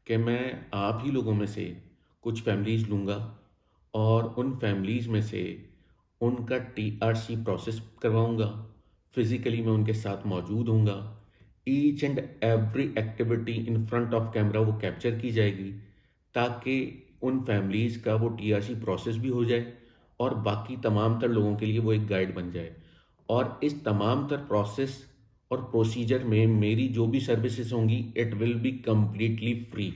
कि मैं आप ही लोगों में से कुछ फैमिलीज़ लूँगा और उन फैमिलीज़ में से उनका टीआरसी प्रोसेस करवाऊँगा। फिज़िकली मैं उनके साथ मौजूद होऊँगा। Each and every activity in front of camera वो कैप्चर की जाएगी, ताकि उन फैमिलीज़ का वो टीआरसी प्रोसेस भी हो जाए और बाकी तमाम तर लोगों के लिए वो एक गाइड बन जाए। और इस तमाम तर प्रोसेस और प्रोसीजर में मेरी जो भी सर्विसेज होंगी, it will be completely free.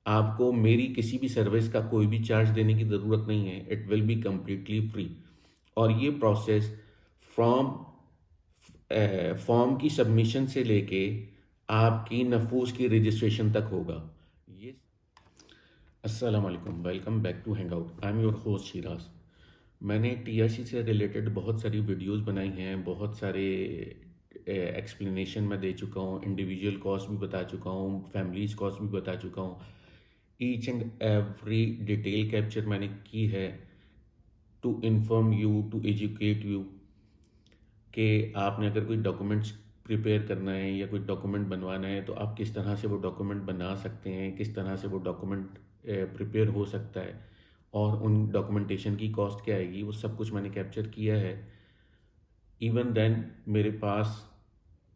आपको मेरी किसी भी सर्विस का कोई भी चार्ज देने की ज़रूरत नहीं है। It will be completely free. और ये प्रोसेस फ्रॉम फॉर्म की सबमिशन से लेके आपकी नफूस की रजिस्ट्रेशन तक होगा। ये अस्सलाम वालेकुम, welcome back to hangout. I am your host Shiraz. मैंने टीआरसी से रिलेटेड बहुत सारी वीडियोस बनाई हैं, बहुत सारे एक्सप्लेनेशन मैं दे चुका हूँ, इंडिविजुअल कॉस्ट भी बता चुका हूँ, फैमिलीज कॉस्ट भी बता चुका हूँ। Each and every detail capture मैंने की है to inform you, to educate you कि आपने अगर कोई डॉक्यूमेंट्स प्रिपेयर करना है या कोई डॉक्यूमेंट बनवाना है तो आप किस तरह से वो डॉक्यूमेंट बना सकते हैं, किस तरह से वो डॉक्यूमेंट प्रिपेयर हो सकता है और उन डॉक्यूमेंटेशन की कॉस्ट क्या आएगी, वो सब कुछ मैंने कैप्चर किया है। इवन देन मेरे पास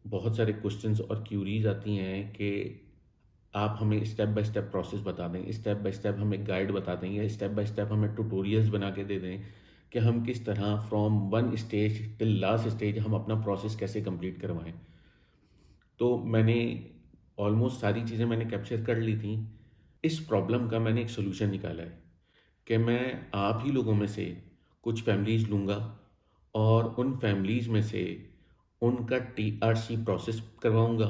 बहुत सारे क्वेश्चंस और क्यूरीज आती हैं कि आप हमें स्टेप बाय स्टेप प्रोसेस बता दें, स्टेप बाय स्टेप हमें गाइड बता दें या स्टेप बाय स्टेप हमें ट्यूटोरियल्स बना के दे दें कि हम किस तरह from one stage till last stage हम अपना प्रोसेस कैसे कंप्लीट करवाएं। तो मैंने ऑलमोस्ट सारी चीज़ें मैंने कैप्चर कर ली थी। इस प्रॉब्लम का मैंने एक सोल्यूशन निकाला है कि मैं आप ही लोगों में से कुछ फैमिलीज़ लूँगा और उन फैमिलीज़ में से उनका टीआरसी प्रोसेस करवाऊँगा।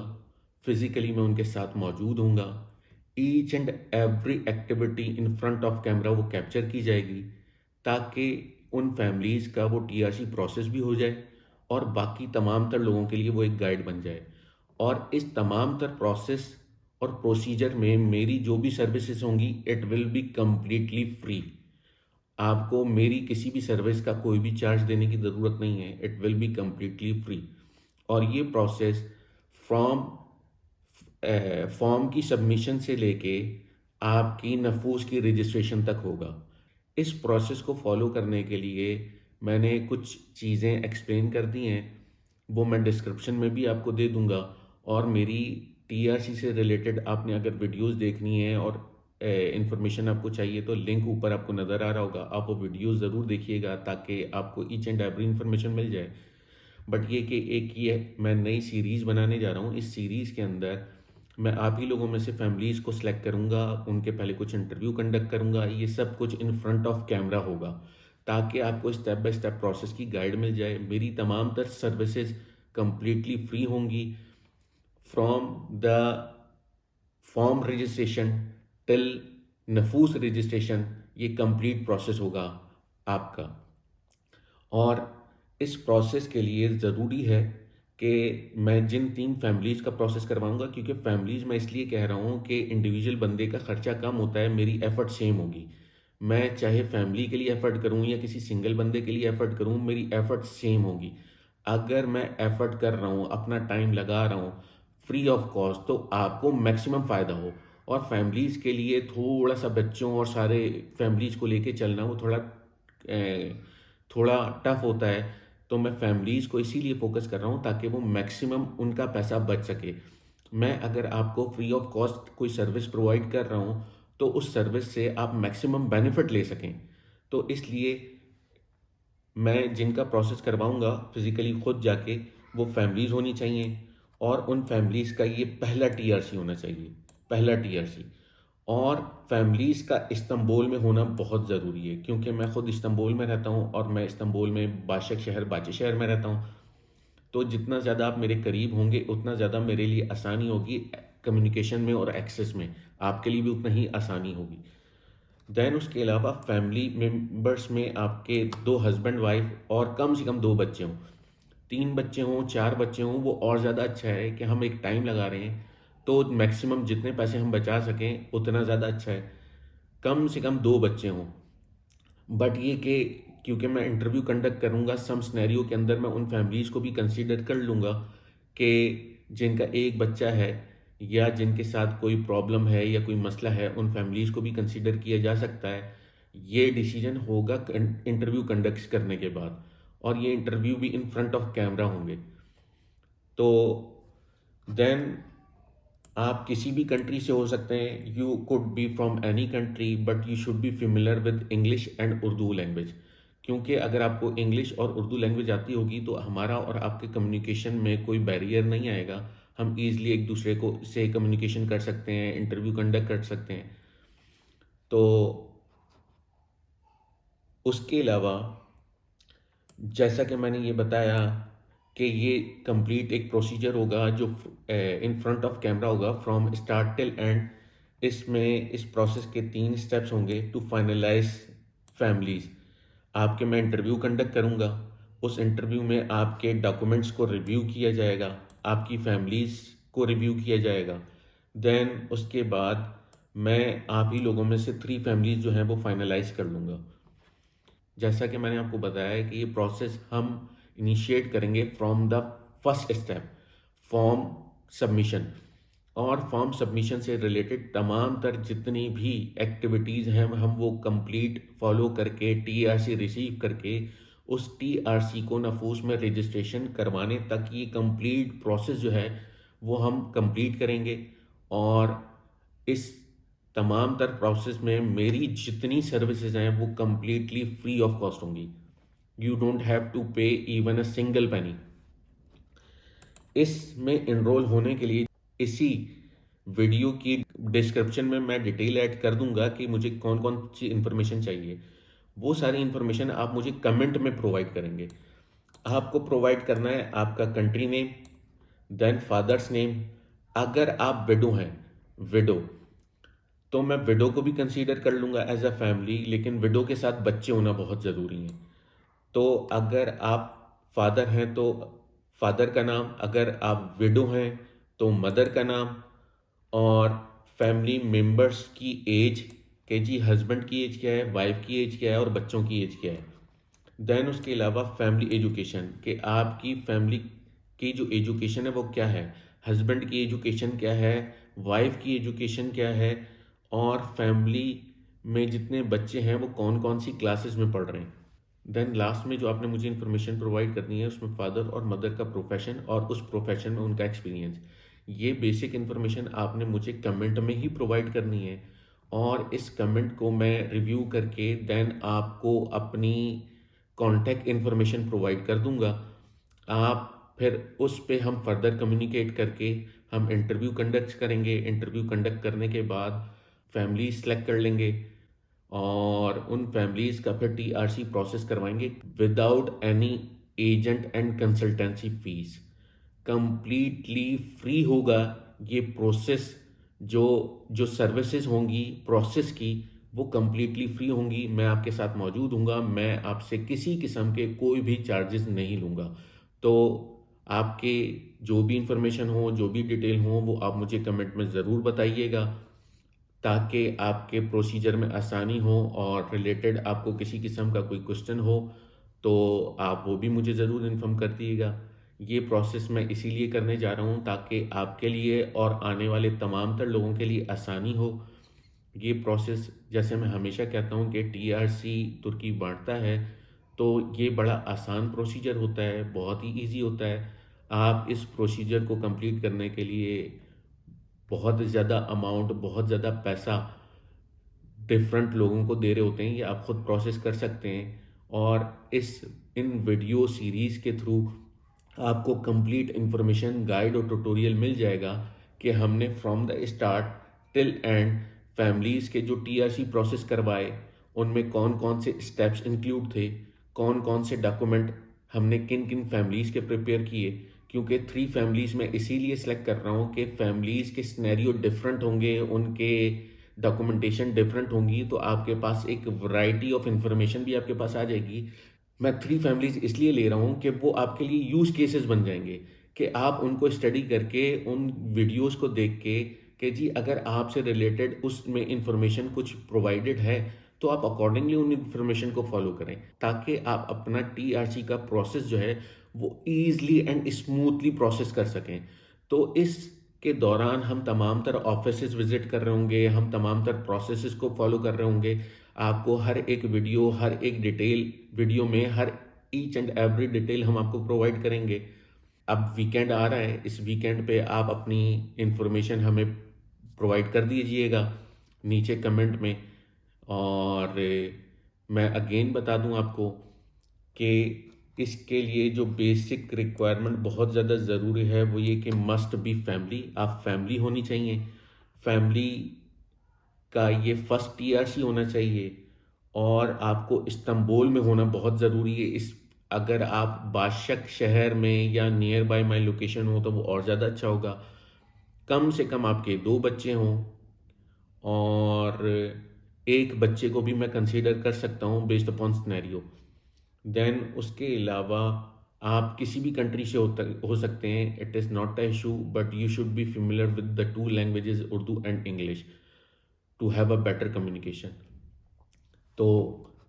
फिज़िकली मैं उनके साथ मौजूद होऊँगा। Each and every activity in front of camera वो कैप्चर की जाएगी, ताकि उन फैमिलीज़ का वो टीआरसी प्रोसेस भी हो जाए और बाकी तमाम तर लोगों के लिए वो एक गाइड बन जाए। और इस तमाम तर प्रोसेस और प्रोसीजर में मेरी जो भी सर्विसेज होंगी, it will be completely free. आपको मेरी किसी भी सर्विस का कोई भी चार्ज देने की ज़रूरत नहीं है। It will be completely free. और ये प्रोसेस फ्रॉम फॉर्म की सबमिशन से लेके आपकी नफूस की रजिस्ट्रेशन तक होगा। इस प्रोसेस को फॉलो करने के लिए मैंने कुछ चीज़ें एक्सप्लेन कर दी हैं, वो मैं डिस्क्रिप्शन में भी आपको दे दूंगा। और मेरी टीआरसी से रिलेटेड आपने अगर वीडियोस देखनी है और इंफॉर्मेशन आपको चाहिए तो लिंक ऊपर आपको नज़र आ रहा होगा, आप वो वीडियोस ज़रूर देखिएगा ताकि आपको ईच एंड एवरी इंफॉर्मेशन मिल जाए। बट ये कि एक ये मैं नई सीरीज़ बनाने जा रहा हूँ। इस सीरीज़ के अंदर मैं आप ही लोगों में से फैमिलीज़ को सिलेक्ट करूँगा, उनके पहले कुछ इंटरव्यू कंडक्ट करूँगा। ये सब कुछ इन फ्रंट ऑफ कैमरा होगा, ताकि आपको स्टेप बाय स्टेप प्रोसेस की गाइड मिल जाए। मेरी तमाम तर सर्विसेज कंप्लीटली फ्री होंगी, from the form registration till नफूस रजिस्ट्रेशन। ये कंप्लीट प्रोसेस होगा आपका। और इस प्रोसेस के लिए ज़रूरी है कि मैं जिन 3 फैमिलीज़ का प्रोसेस करवाऊँगा, क्योंकि फैमिलीज़ मैं इसलिए कह रहा हूँ कि इंडिविजुअल बंदे का खर्चा कम होता है, मेरी एफ़र्ट सेम होगी। मैं चाहे फैमिली के लिए एफ़र्ट करूँ या किसी सिंगल बंदे के लिए एफ़र्ट करूँ, मेरी एफ़र्ट सेम होगी। अगर मैं एफ़र्ट कर रहा हूँ, अपना टाइम लगा रहा हूँ फ्री ऑफ कॉस्ट, तो आपको मैक्सिमम फ़ायदा हो। और फैमिलीज़ के लिए थोड़ा-सा बच्चों और सारे फैमिलीज़ को लेके चलना वो थोड़ा टफ़ होता है। तो मैं फैमिलीज़ को इसीलिए फ़ोकस कर रहा हूँ ताकि वो मैक्सिमम उनका पैसा बच सके। मैं अगर आपको फ्री ऑफ कॉस्ट कोई सर्विस प्रोवाइड कर रहा हूँ, तो उस सर्विस से आप मैक्सिमम बेनिफिट ले सकें। तो इसलिए मैं जिनका प्रोसेस करवाऊँगा फिज़िकली खुद जाके, वो फैमिलीज़ होनी चाहिए और उन फैमिलीज़ का ये पहला टीआरसी होना चाहिए, पहला टीआरसी। और फैमिलीज़ का इस्तांबुल में होना बहुत ज़रूरी है, क्योंकि मैं खुद इस्तांबुल में रहता हूँ और मैं इस्तांबुल में बाशक शहर, बाचे शहर में रहता हूँ। तो जितना ज़्यादा आप मेरे करीब होंगे, उतना ज़्यादा मेरे लिए आसानी होगी कम्युनिकेशन में और एक्सेस में। आपके लिए भी उतना ही आसानी होगी। देन उसके अलावा फैमिली मेंबर्स में आपके 2 हस्बैंड वाइफ और कम से कम 2 बच्चे हों। 3 बच्चे हों, 4 बच्चे हों, वो और ज़्यादा अच्छा है कि हम एक टाइम लगा रहे हैं, तो मैक्सिमम जितने पैसे हम बचा सकें उतना ज़्यादा अच्छा है। कम से कम 2 बच्चे हों। बट ये कि क्योंकि मैं इंटरव्यू कंडक्ट करूँगा, सम सिनेरियो के अंदर मैं उन फैमिलीज़ को भी कंसीडर कर लूँगा कि जिनका एक बच्चा है या जिनके साथ कोई प्रॉब्लम है या कोई मसला है, उन फैमिलीज़ को भी कंसीडर किया जा सकता है। ये डिसीजन होगा इंटरव्यू कंडक्ट करने के बाद, और ये इंटरव्यू भी इन फ्रंट ऑफ कैमरा होंगे। तो देन आप किसी भी कंट्री से हो सकते हैं, you could be from any country, but you should be familiar with English and Urdu language. क्योंकि अगर आपको इंग्लिश और उर्दू लैंग्वेज आती होगी तो हमारा और आपके कम्युनिकेशन में कोई बैरियर नहीं आएगा। हम ईज़िली एक दूसरे को से कम्युनिकेशन कर सकते हैं, इंटरव्यू कंडक्ट कर सकते हैं। तो उसके अलावा जैसा कि मैंने ये बताया कि ये कंप्लीट एक प्रोसीजर होगा जो इन फ्रंट ऑफ कैमरा होगा फ्रॉम स्टार्ट टिल एंड। इसमें इस प्रोसेस के 3 स्टेप्स होंगे टू फाइनलाइज फैमिलीज़। आपके मैं इंटरव्यू कंडक्ट करूँगा, उस इंटरव्यू में आपके डॉक्यूमेंट्स को रिव्यू किया जाएगा, आपकी फैमिलीज़ को रिव्यू किया जाएगा। देन उसके बाद मैं आप ही लोगों में से 3 फैमिलीज़ जो हैं वो फाइनलाइज कर लूँगा। जैसा कि मैंने आपको बताया है कि ये प्रोसेस हम इनिशिएट करेंगे from the first step, form submission. और फॉर्म सबमिशन से रिलेटेड तमाम तर जितनी भी एक्टिविटीज़ हैं हम वो कंप्लीट फॉलो करके टीआरसी रिसीव करके उस टीआरसी को नफूस में रजिस्ट्रेशन करवाने तक ये कंप्लीट प्रोसेस जो है वो हम कंप्लीट करेंगे। और इस तमाम तर प्रोसेस में मेरी जितनी सर्विसेज हैं वो कंप्लीटली फ्री ऑफ कॉस्ट होंगी। यू डोंट हैव टू पे इवन अ सिंगल पेनी। इसमें इनरोल होने के लिए इसी वीडियो की डिस्क्रिप्शन में मैं डिटेल ऐड कर दूंगा कि मुझे कौन कौन सी इन्फॉर्मेशन चाहिए। वो सारी इन्फॉर्मेशन आप मुझे कमेंट में प्रोवाइड करेंगे। आपको प्रोवाइड करना है आपका country name, then father's name. अगर आप विडो हैं, विडो, तो मैं विडो को भी कंसीडर कर लूँगा एज अ फैमिली, लेकिन विडो के साथ बच्चे होना बहुत ज़रूरी हैं। तो अगर आप फादर हैं तो फादर का नाम, अगर आप विडो हैं तो मदर का नाम, और फैमिली मेंबर्स की एज के जी हस्बैंड की एज क्या है, वाइफ की एज क्या है और बच्चों की एज क्या है। देन उसके अलावा फैमिली एजुकेशन कि आपकी फैमिली की जो एजुकेशन है वो क्या है, हस्बैंड की एजुकेशन क्या है, वाइफ की एजुकेशन क्या है, और फैमिली में जितने बच्चे हैं वो कौन कौन सी क्लासेस में पढ़ रहे हैं। देन लास्ट में जो आपने मुझे इन्फॉर्मेशन प्रोवाइड करनी है उसमें फादर और मदर का प्रोफेशन और उस प्रोफेशन में उनका एक्सपीरियंस। ये बेसिक इन्फॉर्मेशन आपने मुझे कमेंट में ही प्रोवाइड करनी है, और इस कमेंट को मैं रिव्यू करके देन आपको अपनी कॉन्टैक्ट इन्फॉर्मेशन प्रोवाइड कर दूंगा। आप फिर उस पे हम फर्दर कम्युनिकेट करके हम इंटरव्यू कंडक्ट करेंगे। इंटरव्यू कंडक्ट करने के बाद फैमिली सेलेक्ट कर लेंगे और उन फैमिलीज़ का फिर टीआरसी प्रोसेस करवाएंगे without any agent and consultancy fees. Completely free होगा ये प्रोसेस। जो जो सर्विसेज होंगी प्रोसेस की वो कंप्लीटली फ्री होंगी। मैं आपके साथ मौजूद हूँगा, मैं आपसे किसी किस्म के कोई भी चार्जेस नहीं लूँगा। तो आपके जो भी इंफॉर्मेशन हो, जो भी डिटेल हो, वो आप मुझे कमेंट में ज़रूर बताइएगा ताकि आपके प्रोसीजर में आसानी हो। और रिलेटेड आपको किसी किस्म का कोई क्वेश्चन हो तो आप वो भी मुझे ज़रूर इन्फॉर्म कर दिएगा। ये प्रोसेस मैं इसीलिए करने जा रहा हूँ ताकि आपके लिए और आने वाले तमाम तर लोगों के लिए आसानी हो। ये प्रोसेस जैसे मैं हमेशा कहता हूँ कि टीआरसी तुर्की बांटता है, तो ये बड़ा आसान प्रोसीजर होता है, बहुत ही इजी होता है। आप इस प्रोसीजर को कंप्लीट करने के लिए बहुत ज़्यादा अमाउंट, बहुत ज़्यादा पैसा डिफरेंट लोगों को दे रहे होते हैं, ये आप खुद प्रोसेस कर सकते हैं। और इन वीडियो सीरीज़ के थ्रू आपको कंप्लीट इंफॉर्मेशन, गाइड और ट्यूटोरियल मिल जाएगा कि हमने from the start till and families के जो टीआरसी प्रोसेस करवाए उनमें कौन कौन से स्टेप्स इंक्लूड थे, कौन कौन से डॉक्यूमेंट हमने किन किन फैमिलीज़ के प्रिपेयर किए। क्योंकि 3 फैमिलीज़ में इसीलिए सेलेक्ट कर रहा हूँ कि फैमिलीज़ के सिनेरियो डिफरेंट होंगे, उनके डॉक्यूमेंटेशन डिफरेंट होंगी, तो आपके पास एक वैरायटी ऑफ इंफॉर्मेशन भी आपके पास आ जाएगी। मैं 3 फैमिलीज़ इसलिए ले रहा हूँ कि वो आपके लिए यूज़ केसेस बन जाएंगे कि आप उनको स्टडी करके उन वीडियोस को देख के कि जी अगर आपसे रिलेटेड उसमें इंफॉर्मेशन कुछ प्रोवाइडेड है तो आप अकॉर्डिंगली उन इंफॉर्मेशन को फॉलो करें ताकि आप अपना टीआरसी का प्रोसेस जो है वो ईजली एंड स्मूथली प्रोसेस कर सकें। तो इसके के दौरान हम तमाम तर ऑफिसेज़ विज़िट कर रहे होंगे, हम तमाम तर प्रोसेसेस को फॉलो कर रहे होंगे। आपको हर एक वीडियो, हर एक डिटेल वीडियो में हर ईच एंड एवरी डिटेल हम आपको प्रोवाइड करेंगे। अब वीकेंड आ रहा है, इस वीकेंड पे आप अपनी इन्फॉर्मेशन हमें प्रोवाइड कर दीजिएगा नीचे कमेंट में। और मैं अगेन बता दूं आपको कि इसके लिए जो बेसिक रिक्वायरमेंट बहुत ज़्यादा ज़रूरी है वो ये कि मस्ट बी फैमिली, आप फैमिली होनी चाहिए। फैमिली का ये फर्स्ट टीआरसी होना चाहिए और आपको इस्तांबुल में होना बहुत ज़रूरी है। इस अगर आप बाशक शहर में या नियर बाय माई लोकेशन हो तो वो और ज़्यादा अच्छा होगा। कम से कम आपके 2 बच्चे हों और एक बच्चे को भी मैं कंसीडर कर सकता हूँ बेस्ड अपॉन सिनेरियो। देन उसके अलावा आप किसी भी कंट्री से हो सकते हैं, it is not a issue, but you should be familiar with the two languages Urdu and English to have a better communication. तो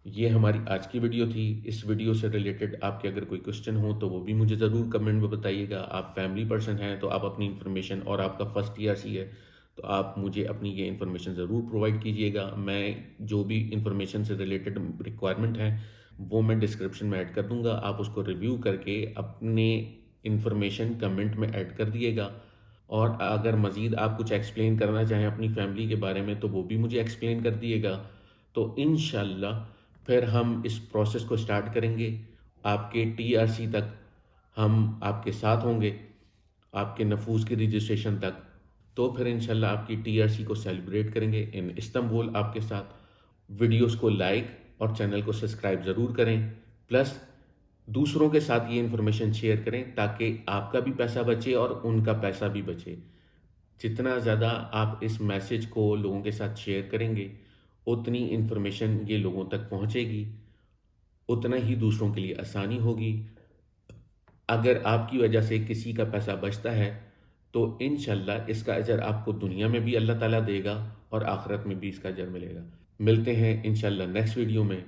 ये हमारी आज की वीडियो थी। इस वीडियो से रिलेटेड आपके अगर कोई क्वेश्चन हो तो वो भी मुझे ज़रूर कमेंट में बताइएगा। आप फैमिली पर्सन हैं तो आप अपनी इन्फॉर्मेशन, और आपका फर्स्ट टीआरसी है तो आप मुझे अपनी ये इन्फॉर्मेशन ज़रूर प्रोवाइड कीजिएगा। मैं जो भी इन्फॉर्मेशन से रिलेटेड रिक्वायरमेंट है वो मैं डिस्क्रिप्शन में ऐड कर दूंगा। आप उसको रिव्यू करके अपने इन्फॉर्मेशन कमेंट में ऐड कर दिएगा। और अगर मज़ीद आप कुछ एक्सप्लेन करना चाहें अपनी फैमिली के बारे में तो वो भी मुझे एक्सप्लेन कर दिएगा। तो इंशाल्लाह फिर हम इस प्रोसेस को स्टार्ट करेंगे। आपके टीआरसी तक हम आपके साथ होंगे, आपके नफूस की रजिस्ट्रेशन तक। तो फिर इंशाल्लाह आपकी टीआरसी को सेलिब्रेट करेंगे इन इस्तांबुल आपके साथ। वीडियोस को लाइक और चैनल को सब्सक्राइब ज़रूर करें, प्लस दूसरों के साथ ये इन्फॉर्मेशन शेयर करें ताकि आपका भी पैसा बचे और उनका पैसा भी बचे। जितना ज़्यादा आप इस मैसेज को लोगों के साथ शेयर करेंगे उतनी इन्फॉर्मेशन ये लोगों तक पहुंचेगी, उतना ही दूसरों के लिए आसानी होगी। अगर आपकी वजह से किसी का पैसा बचता है तो इंशाल्लाह इसका अजर आपको दुनिया में भी अल्लाह ताला देगा और आखिरत में भी इसका अजर मिलेगा। मिलते हैं इंशाल्लाह नेक्स्ट वीडियो में।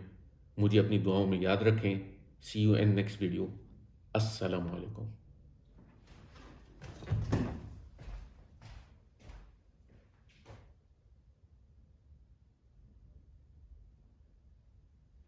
मुझे अपनी दुआओं में याद रखें। सी यू इन नेक्स्ट वीडियो। अस्सलाम वालेकुम।